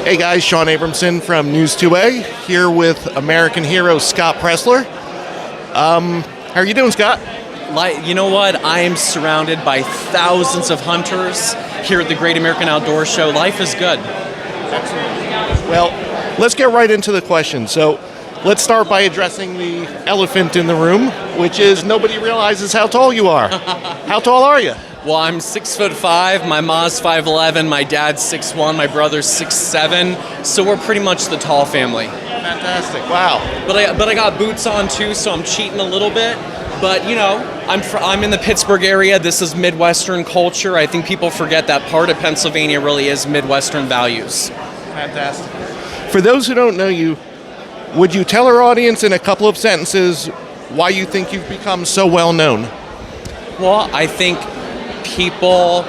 Hey guys, Sean Abramson from News2A here with American hero Scott Presler. How are you doing, Scott? You know what? I am surrounded by thousands of hunters here at the Great American Outdoor Show. Life is good. Excellent. Well, let's get right into the question. So let's start by addressing the elephant in the room, which is nobody realizes how tall you are. How tall are you? Well, I'm 6'5", my mom's 5'11", my dad's 6'1", my brother's 6'7", so we're pretty much the tall family. Fantastic, wow. But I got boots on too, so I'm cheating a little bit. But you know, I'm in the Pittsburgh area. This is Midwestern culture. I think people forget that part of Pennsylvania really is Midwestern values. Fantastic. For those who don't know you, would you tell our audience in a couple of sentences why you think you've become so well known? Well, I think people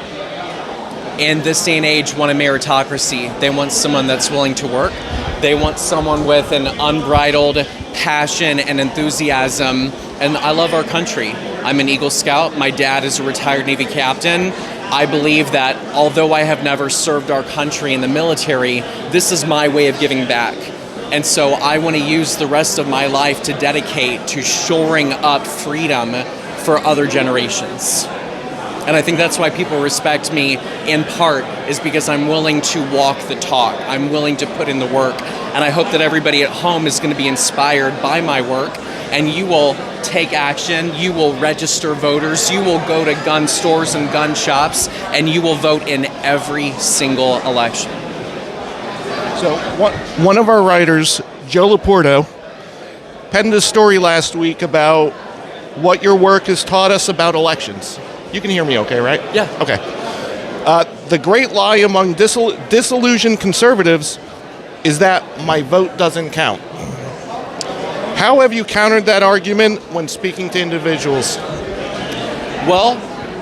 in this day and age want a meritocracy. They want someone that's willing to work. They want someone with an unbridled passion and enthusiasm. And I love our country. I'm an Eagle Scout. My dad is a retired Navy captain. I believe that although I have never served our country in the military, this is my way of giving back. And so I want to use the rest of my life to dedicate to shoring up freedom for other generations. And I think that's why people respect me in part, is because I'm willing to walk the talk. I'm willing to put in the work. And I hope that everybody at home is going to be inspired by my work, and you will take action, you will register voters, you will go to gun stores and gun shops, and you will vote in every single election. So one of our writers, Joe Laporto, penned a story last week about what your work has taught us about elections. You can hear me okay, right? Yeah. Okay. The great lie among disillusioned conservatives is that my vote doesn't count. How have you countered that argument when speaking to individuals? Well,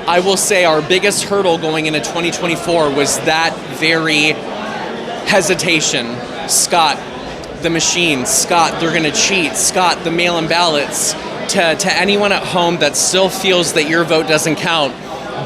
I will say our biggest hurdle going into 2024 was that very hesitation. Scott, the machine. Scott, they're going to cheat. Scott, the mail-in ballots. To anyone at home that still feels that your vote doesn't count,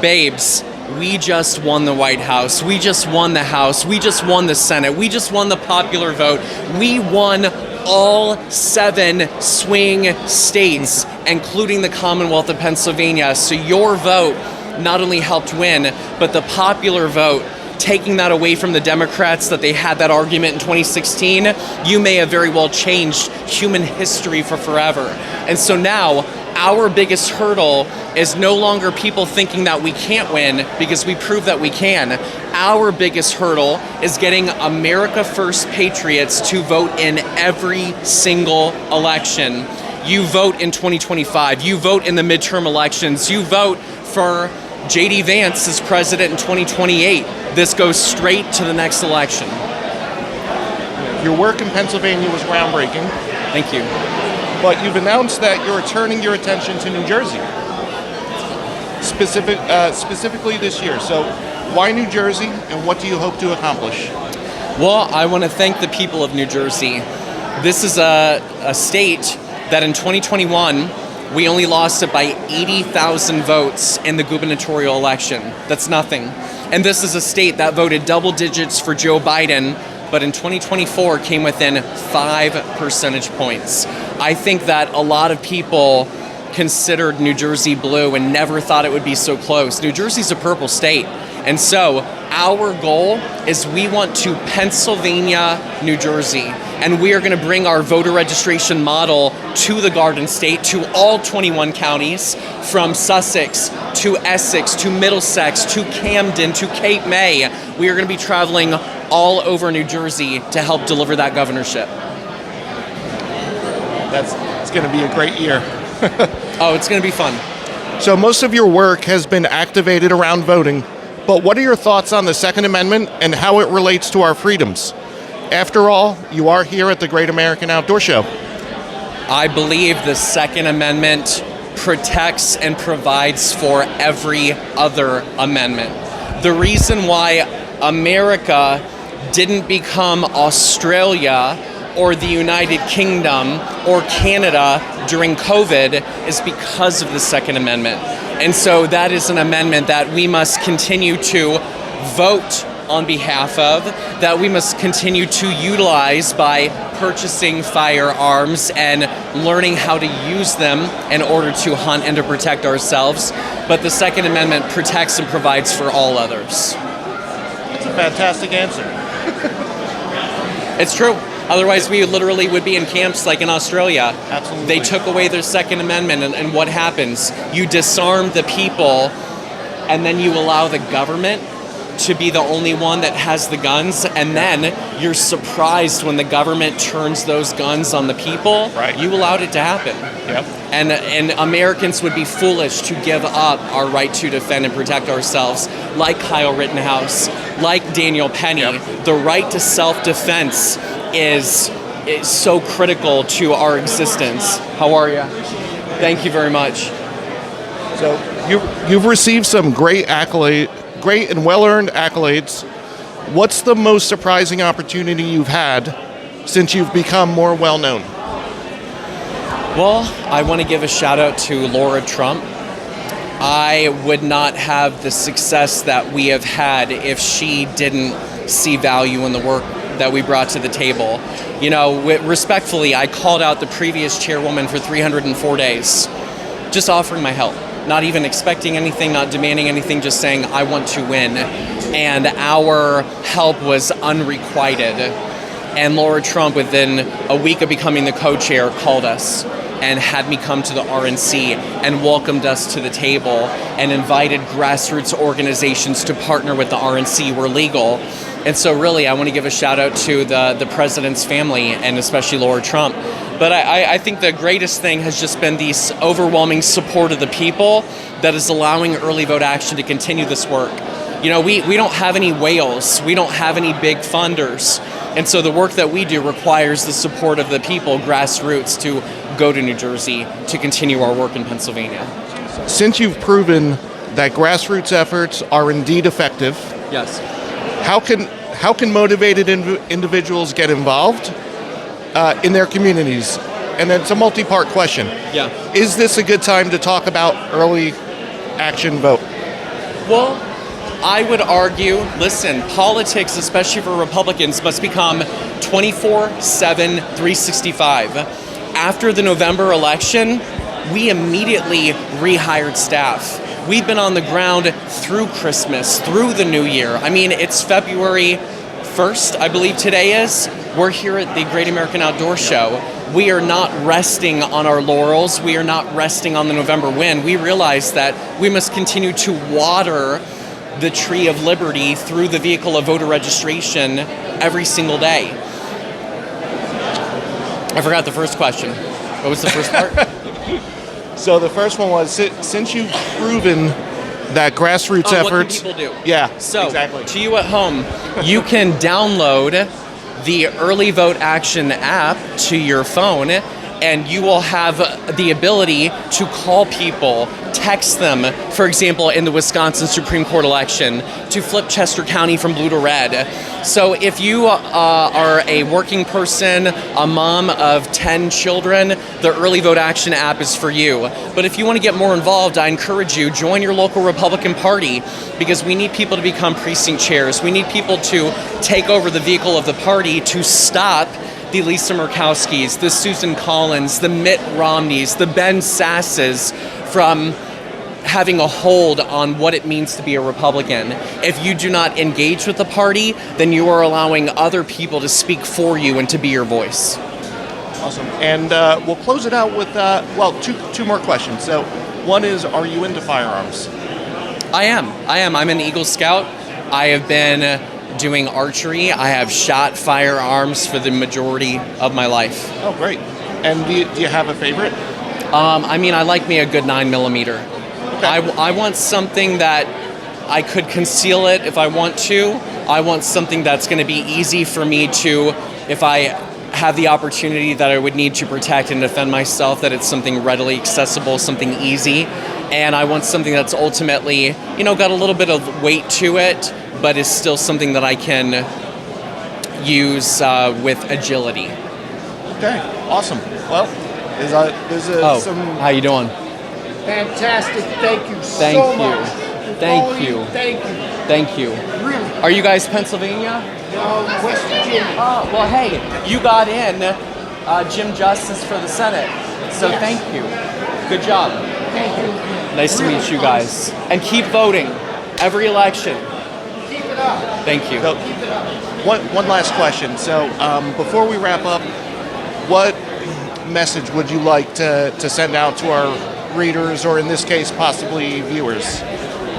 babes, we just won the White House. We just won the House. We just won the Senate. We just won the popular vote. We won all 7 swing states, including the Commonwealth of Pennsylvania. So your vote not only helped win, but the popular vote, taking that away from the Democrats that they had that argument in 2016, you may have very well changed human history for forever. And so now, our biggest hurdle is no longer people thinking that we can't win, because we prove that we can. Our biggest hurdle is getting America First patriots to vote in every single election. You vote in 2025, you vote in the midterm elections, you vote for J.D. Vance as president in 2028. This goes straight to the next election. Your work in Pennsylvania was groundbreaking. Thank you. But you've announced that you're turning your attention to New Jersey, specifically this year. So why New Jersey, and what do you hope to accomplish? Well, I want to thank the people of New Jersey. This is a state that in 2021, we only lost it by 80,000 votes in the gubernatorial election. That's nothing. And this is a state that voted double digits for Joe Biden, but in 2024 came within 5 percentage points. I think that a lot of people considered New Jersey blue and never thought it would be so close. New Jersey's a purple state. And so our goal is we want to Pennsylvania, New Jersey, and we are going to bring our voter registration model to the Garden State, to all 21 counties, from Sussex to Essex to Middlesex to Camden to Cape May. We are going to be traveling all over New Jersey to help deliver that governorship. It's going to be a great year. Oh, it's going to be fun. So most of your work has been activated around voting, but what are your thoughts on the Second Amendment and how it relates to our freedoms? After all, you are here at the Great American Outdoor Show. I believe the Second Amendment protects and provides for every other amendment. The reason why America didn't become Australia or the United Kingdom or Canada during COVID is because of the Second Amendment. And so that is an amendment that we must continue to vote on behalf of, that we must continue to utilize by purchasing firearms and learning how to use them in order to hunt and to protect ourselves. But the Second Amendment protects and provides for all others. That's a fantastic answer. It's true. Otherwise, we literally would be in camps like in Australia. Absolutely. They took away their Second Amendment, and what happens? You disarm the people, and then you allow the government to be the only one that has the guns, and then you're surprised when the government turns those guns on the people. Right. You allowed it to happen. Yep. And Americans would be foolish to give up our right to defend and protect ourselves, like Kyle Rittenhouse, like Daniel Penny. Yep. The right to self-defense is so critical to our existence. How are you? Thank you very much. So you've received some great and well-earned accolades. What's the most surprising opportunity you've had since you've become more well-known? Well, I want to give a shout out to Laura Trump. I would not have the success that we have had if she didn't see value in the work that we brought to the table. You know, respectfully, I called out the previous chairwoman for 304 days, just offering my help, not even expecting anything, not demanding anything, just saying, I want to win. And our help was unrequited. And Laura Trump, within a week of becoming the co-chair, called us and had me come to the RNC and welcomed us to the table and invited grassroots organizations to partner with the RNC where legal. And so really, I want to give a shout out to the president's family and especially Laura Trump. But I think the greatest thing has just been the overwhelming support of the people that is allowing Early Vote Action to continue this work. You know, we don't have any whales, we don't have any big funders. And so the work that we do requires the support of the people, grassroots, to go to New Jersey to continue our work in Pennsylvania. Since you've proven that grassroots efforts are indeed effective, Yes. how can motivated individuals get involved in their communities? And then it's a multi-part question. Yeah. Is this a good time to talk about early action vote? Well, I would argue, listen, politics, especially for Republicans, must become 24/7, 365. After the November election, we immediately rehired staff. We've been on the ground through Christmas, through the New Year. I mean, it's February 1st, I believe today is. We're here at the Great American Outdoor Show. We are not resting on our laurels. We are not resting on the November win. We realize that we must continue to water the tree of liberty through the vehicle of voter registration every single day. I forgot the first question. What was the first part? So the first one was, since you've proven that grassroots efforts... What can people do? Yeah, So, exactly. to you at home, you can download the Early Vote Action app to your phone, and you will have the ability to call people, text them, for example, in the Wisconsin Supreme Court election, to flip Chester County from blue to red. So if you are a working person, a mom of 10 children, the Early Vote Action app is for you. But if you want to get more involved, I encourage you, join your local Republican Party, because we need people to become precinct chairs. We need people to take over the vehicle of the party to stop the Lisa Murkowskis, the Susan Collins, the Mitt Romneys, the Ben Sasses from having a hold on what it means to be a Republican. If you do not engage with the party, then you are allowing other people to speak for you and to be your voice. Awesome. And we'll close it out with, two more questions. So one is, are you into firearms? I am. I'm an Eagle Scout. I have been doing archery. I have shot firearms for the majority of my life. Oh, great. And do you have a favorite? I like me a good 9mm. Okay. I want something that I could conceal it if I want to. I want something that's going to be easy for me to, if I have the opportunity that I would need to protect and defend myself, that it's something readily accessible, something easy. And I want something that's ultimately, got a little bit of weight to it, but is still something that I can use with agility. Okay, awesome. Well, there's some... How you doing? Fantastic. Thank you Thank so you. much. Thank you. Thank you. Thank you. Really Are you guys Pennsylvania? West Virginia. Oh, well, hey, you got in Jim Justice for the Senate. So Yes. thank you. Good job. Thank you. Nice to meet you guys. And keep voting every election. Keep it up. Thank you. So, one last question. So before we wrap up, what message would you like to send out to our readers, or in this case, possibly viewers?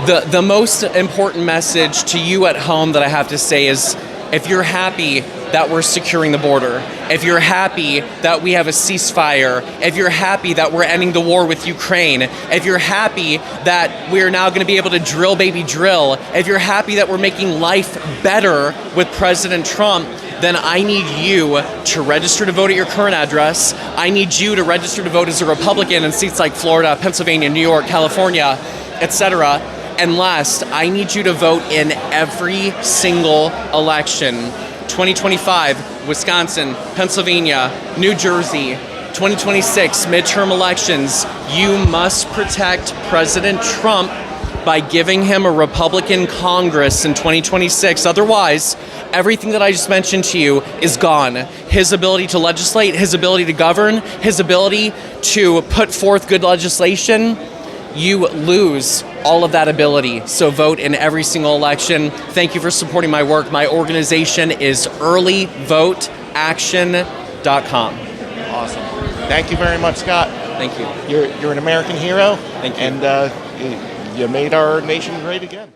The most important message to you at home that I have to say is, if you're happy that we're securing the border, if you're happy that we have a ceasefire, if you're happy that we're ending the war with Ukraine, if you're happy that we're now going to be able to drill baby drill, if you're happy that we're making life better with President Trump, then I need you to register to vote at your current address. I need you to register to vote as a Republican in states like Florida, Pennsylvania, New York, California, etc. And last, I need you to vote in every single election. 2025, Wisconsin, Pennsylvania, New Jersey, 2026 midterm elections. You must protect President Trump by giving him a Republican Congress in 2026. Otherwise, everything that I just mentioned to you is gone. His ability to legislate, his ability to govern, his ability to put forth good legislation, you lose all of that ability. So vote in every single election. Thank you for supporting my work. My organization is earlyvoteaction.com. Awesome. Thank you very much, Scott. Thank you. You're an American hero. Thank you. And you made our nation great again.